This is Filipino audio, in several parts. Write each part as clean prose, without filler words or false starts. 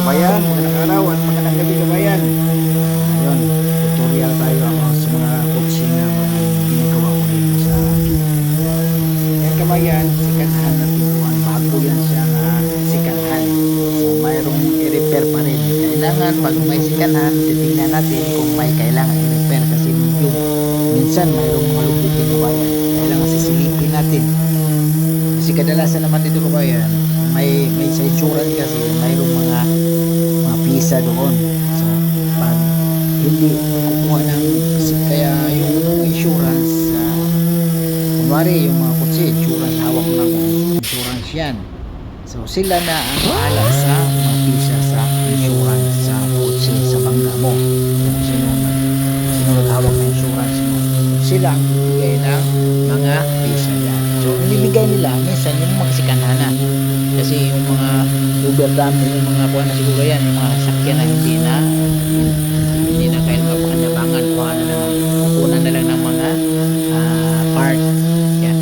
Kabayan, magandang araw at magandang gabi kabayan. Ayun, tutorial tayo about sa mga coaching na mga ginagawa ko dito sa akin. Yan kabayan, sikanhan na pintuan. Bago yan siyang sikanhan. So mayroong i-repair pa rin. Kailangan pag may sikanhan, titingnan natin kung may kailangan i-repair kasi medyo minsan mayroong mga lubugin kabayan. Kailangan sisilipin natin. Kasi kadalasan naman dito kabayan, may sa insurance kasi mayroong mga pisa doon. So, pag hindi kukuha ng kaya yung insurance, kunwari yung mga kotse, insurance, hawak ng insurance yan. So, sila na ang bahala sa mga pisa sa insurance sa kotse, sa bangga mo. Kung sino hawak ng insurance mo. Sila ang bigay ng mga pisa yan. So, ibibigay nila, minsan yung magsikanhana. Kasi yung mga overdam, yung mga kuha na siguro yan, yung mga sakyan na hindi na kaya mapakanabangan, kuha na lang ng mga part. Yan.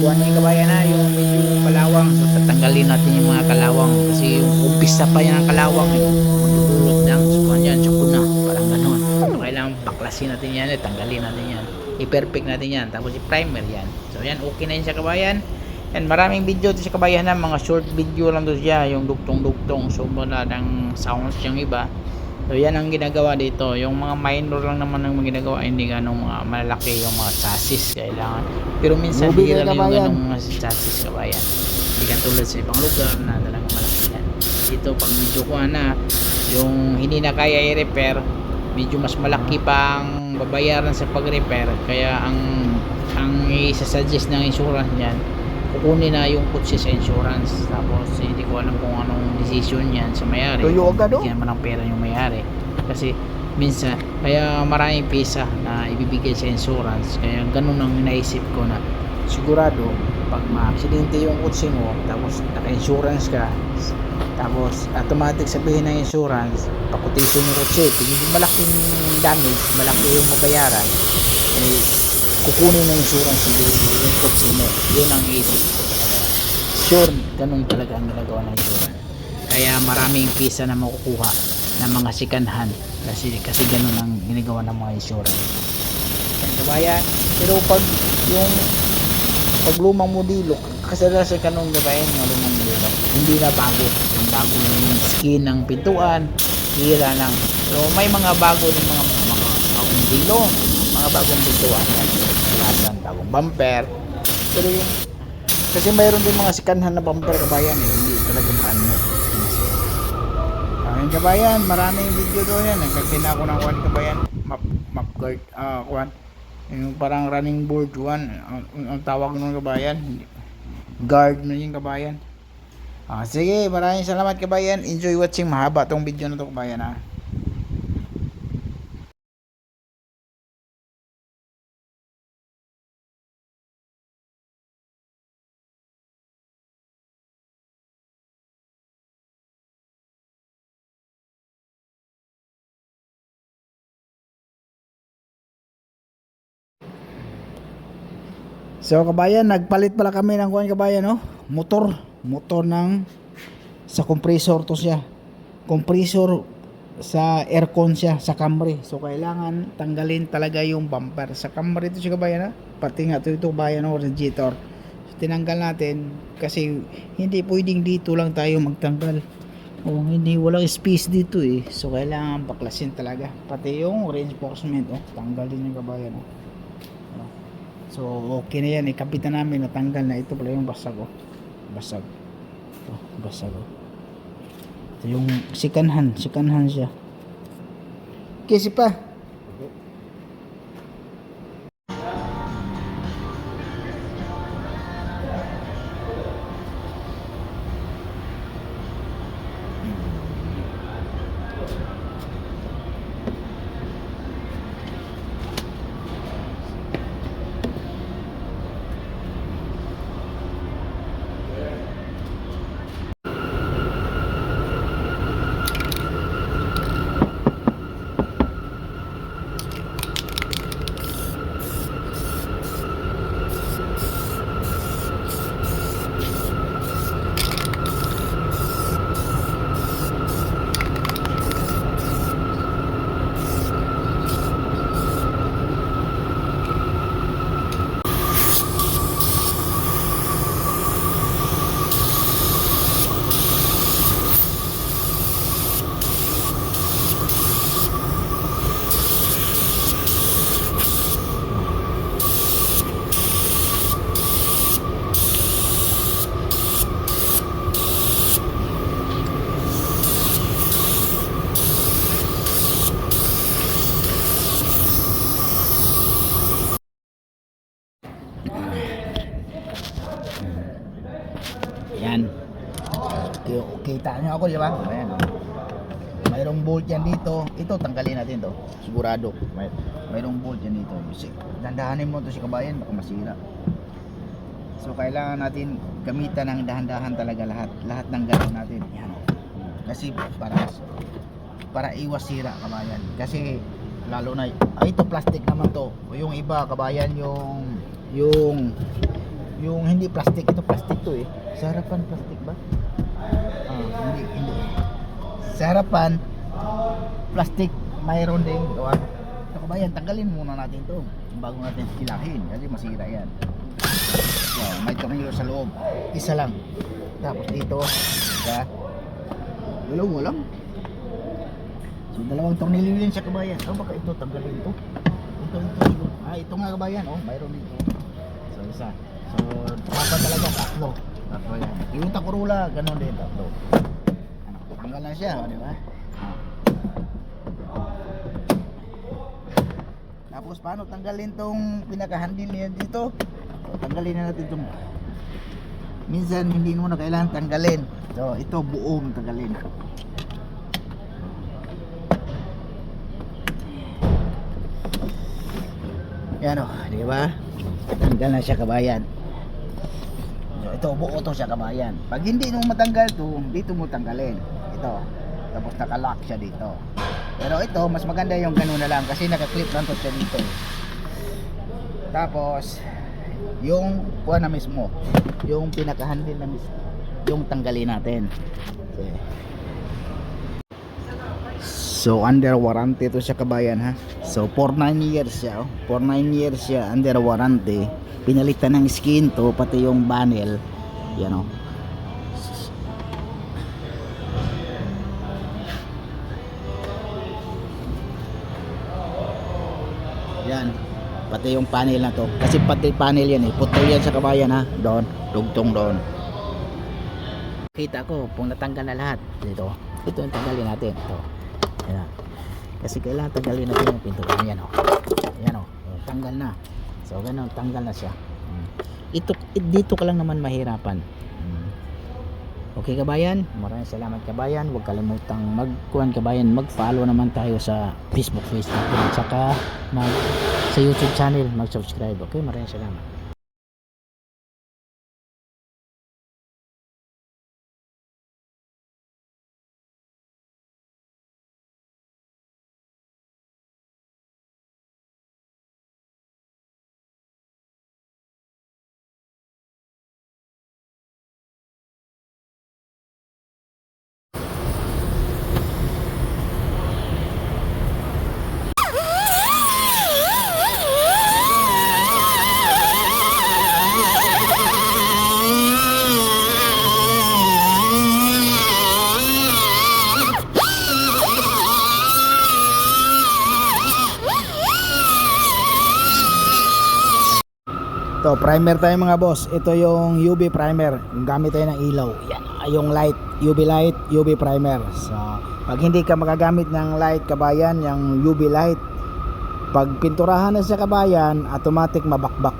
Kuha na yung kabayan na, yung medyo kalawang. So, tatanggalin natin yung mga kalawang. Kasi yung umpisa pa yan ang kalawang, magdudulot ng sukuhan yan, tsakuna, parang ganon. So, kailangan baklasin natin yan, tanggalin natin yan. I-perfect natin yan. Tapos i-primer yan. So, yan, okay na yun sa kabayan. And maraming video dito sa kabayan na mga short video lang doon siya, yung dugtong-dugtong, so wala ng sounds yung iba. So yan ang ginagawa dito, yung mga minor lang naman ang ginagawa, hindi ganong mga malaki yung mga chassis kailangan. Pero minsan hindi lang yung ganong mga chassis kabayan. Hindi katulad sa ibang lugar na talagang malaki yan. Dito pag medyo kuha na, yung hindi na kaya i-repair, medyo mas malaki pang babayaran sa pag-repair. Kaya ang isa-suggest ng insurance niyan, kukunin na yung kotse sa insurance. Tapos hindi ko alam kung anong decision yan sa may-ari, bigyan man ng pera yung may-ari kasi minsan kaya maraming pisa na ibibigay sa insurance. Kaya ganun ang naisip ko na sigurado pag ma-aksidente yung kotse mo, tapos naka-insurance ka, tapos automatic sabihin ng insurance pakutisyon yung kotse, yung malaking damage, malaki yung mabayaran, kukunin ng insurance siguro yung kotse mo. Yun ang isip ko talaga. Sure, ganun talaga ang ginagawa ng insurance. Kaya maraming pisa na makukuha ng mga sikanhan kasi ganun ang ginagawa ng mga insurance. Yan kabayan. Pero pag lumang modelo, kasalasan kanong gabayan ng lumang modelo, hindi na bago. Yung bago yung skin ng pintuan, hira lang. So may mga bago ng mga bagong modelo, mga bagong pintuan yan, kalasan, bagong bumper. Pero yung kasi mayroon din mga sikanhan na bumper kabayan, hindi talaga brand new. Ayun kabayan, maraming video doon yan. Nagkakina ako ng kuhan kabayan, map guard, kuhan, yung parang running board one, ang tawag nun kabayan, guard na yung kabayan. Sige, maraming salamat kabayan, enjoy watching. Mahaba tong video na to kabayan . So kabayan, nagpalit pala kami ng kuhan kabayan, motor ng sa compressor to siya. Compressor sa aircon siya sa Camry. So kailangan tanggalin talaga yung bumper sa Camry to siya kabayan . Pati nga ito kabayan, radiator. So tinanggal natin kasi hindi pwedeng dito lang tayo magtanggal. Hindi, walang space dito So kailangan baklasin talaga. Pati yung reinforcement, tanggalin yung kabayan . So okay na yan, kapitan namin, natanggal na. Ito pala yung basag basag ito yung sikanhan siya kasi pa. Kita niyo ako, di ba? Ayan. Mayroong bolt yan dito. Ito, tanggalin natin to. Sigurado. Mayroong bolt yan dito. Dandahanin mo to si kabayan, baka masira. So, kailangan natin gamitan ng dahan-dahan talaga lahat ng gawin natin. Yan. Kasi para iwas sira, kabayan. Kasi lalo na ito plastic naman to. O yung iba, kabayan, yung hindi plastic, ito plastic to eh. Sa harapan plastic ba? Hindi. Sa harapan plastic, mayroon din, diba? Ito, kabayan, tanggalin muna natin to bago natin silahin kasi masira yan. So, may tornilyo sa loob, isa lang. Tapos dito, diba? Dalawa lang. So, dalawang tornilyo din siya, kabayan. Baka ito tanggalin to. Ito. Ito nga, kabayan, mayroon dito. So, isa. So, dapat talaga tatlo yan. Yung takurula, ganun din, tatlo. Tanggal na siya, di ba? Tapos paano tanggalin tong pinaka-handle niya dito? So, tanggalin na natin itong, minsan hindi mo na kailangan tanggalin. So, ito buong tanggalin. Yan di ba? Tanggal na siya, kabayan. Ito, buo to siya, kabayan. Pag hindi mo matanggal to, dito mo tanggalin. Ito. Tapos nakalock siya dito. Pero ito, mas maganda yung gano'n na lang kasi naka-clip lang to siya dito. Tapos yung kuha na mismo, yung pinaka-handle na mismo, yung tanggalin natin. Okay. So under warranty to siya, kabayan, ha. So for 9 years siya, for 9 years siya under warranty. Pinalitan ng skin to, pati yung panel. Yan yan, pati yung panel na to. Kasi pati panel yan putol yan sa, kabayan, ha. Doon, dugtong doon. Kita ko kung natanggal na lahat dito. Ito yung tanggalin natin. Ito. Yan. Kasi kailangan tanggalin natin yung pintura. Yan Yan tanggal na. So ganun, tanggal na siya. Dito ka lang naman mahirapan. Okay, kabayan, maraming salamat, kabayan. Huwag kalimutang kabayan, mag-follow naman tayo sa Facebook page natin at saka sa YouTube channel, mag-subscribe. Okay, maraming salamat. Ito, primer tayo, mga boss. Ito yung UV primer. Gamit tayo ng ilaw. Yan, yung light, UV light, UV primer. So, pag hindi ka magagamit ng light, kabayan, yung UV light, pag pinturahan na sa, kabayan, automatic mabakbak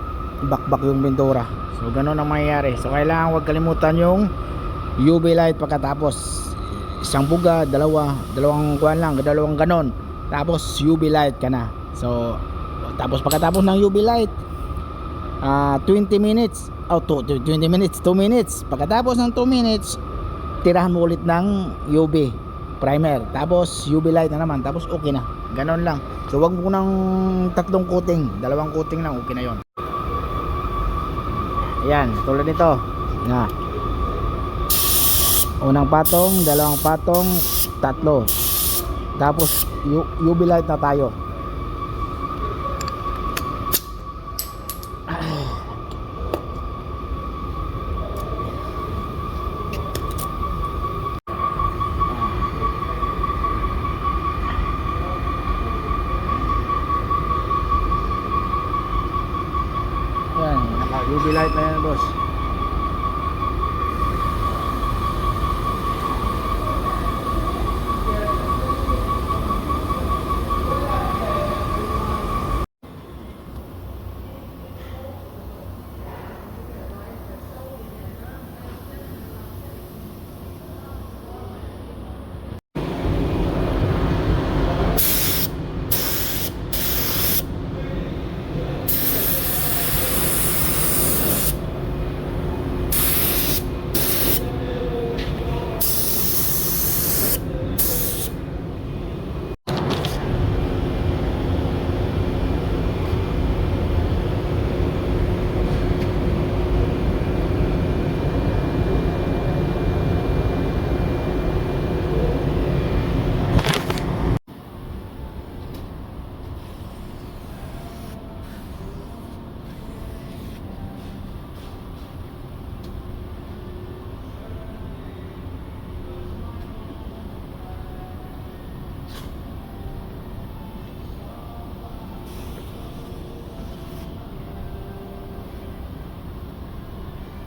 yung pintura. So, ganun ang mangyayari. So, kailangan huwag kalimutan yung UV light pagkatapos. Isang buga, dalawang kuwan lang, dalawang ganon. Tapos UV light ka na. So, tapos pagkatapos ng UV light, 20 minutes 2 minutes. Pagkatapos ng 2 minutes, tirahan mo ulit ng UV primer, tapos UV light na naman, tapos okay na. Ganon lang. So wag mo nang tatlong coating, dalawang coating lang, okay na yon. Ayan, tulad nito na unang patong, dalawang patong, tatlo, tapos UV light na tayo. UV light na yan, boss.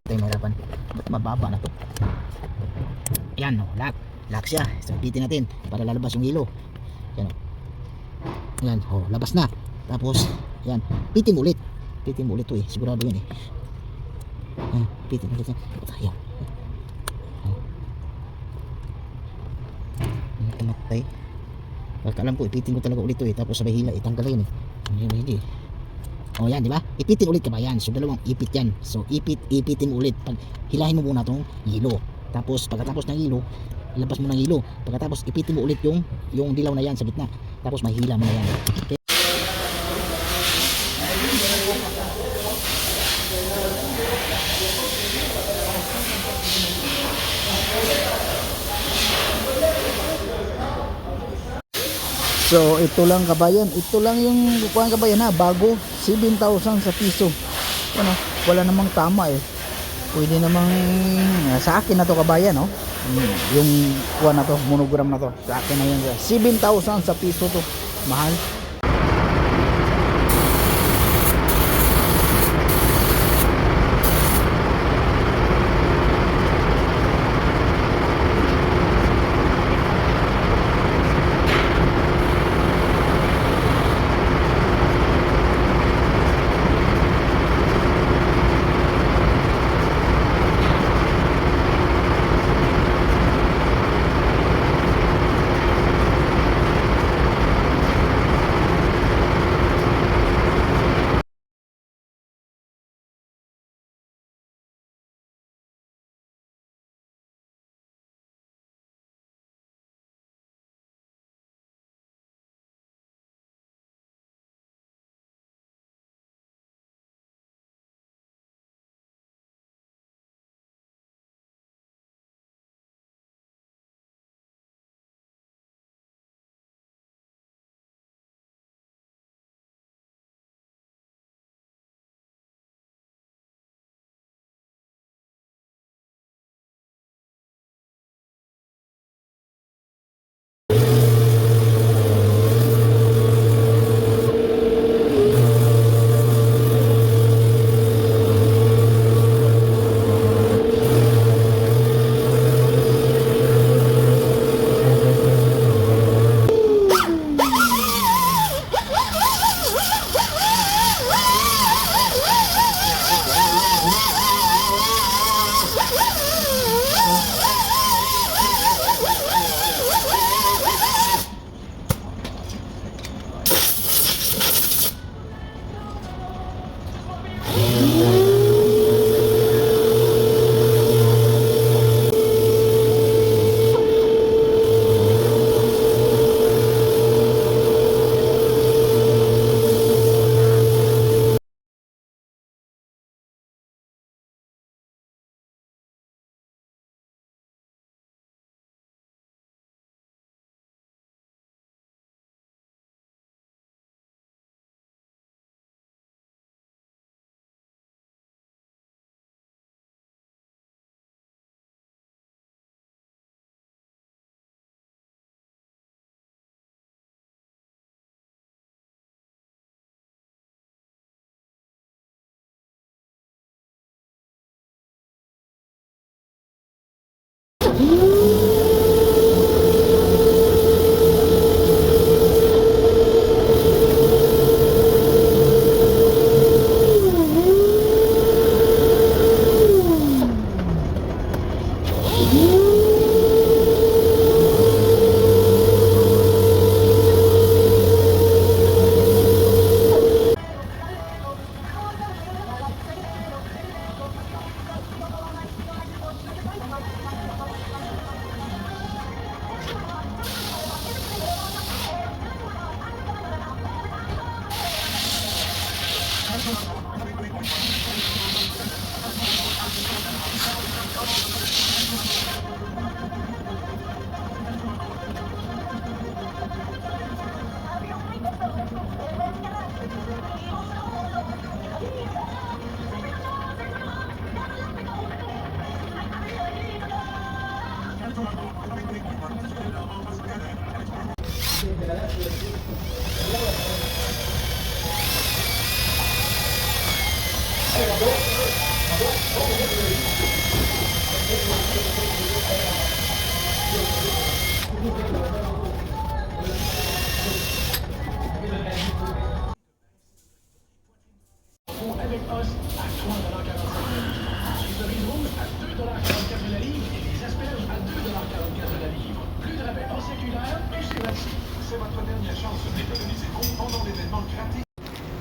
Tayo mahirapan. Ba't mababa na to? Ayan o, lock siya. So pitin natin para lalabas yung hilo. Ayan o. Ayan o, labas na. Tapos ayan, pitin mo ulit. Pitin mo ulit to eh, sigurado yun eh. Ayan, pitin ulit yan. Ayan. Tumatay. Alam ko ipitin ko talaga ulit to eh. Tapos sabay hila itanggalin eh. Hindi. O yan, di ba? Ipitin ulit kabayan. So dalawang ipit yan. So ipitin mo ulit. Pag hilahin mo muna tong hilo. Tapos pagkatapos ng hilo, ilabas mo ng hilo. Pagkatapos ipitin mo ulit yung dilaw na yan sa gitna. Tapos mahila mo na yan. Okay? So ito lang kabayan, ito lang yung kukuhan kabayan ha, bago 7,000 sa piso. Ano, wala namang tama eh. Pwede namang sa akin na to kabayan, no? Yung kuha na to, monogram na to. Sa akin na yan. 7,000 sa piso to. Mahal.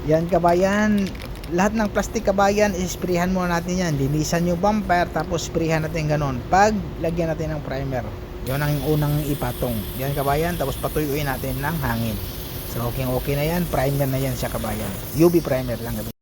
Yan kabayan, lahat ng plastic kabayan, isprehan muna natin yan. Linisan yung bumper, tapos sprayan natin ganon. Pag lagyan natin ng primer, yun ang unang ipatong. Yan kabayan, tapos patuyuin natin ng hangin. So okay na yan, primer na yan siya kabayan. UV primer lang.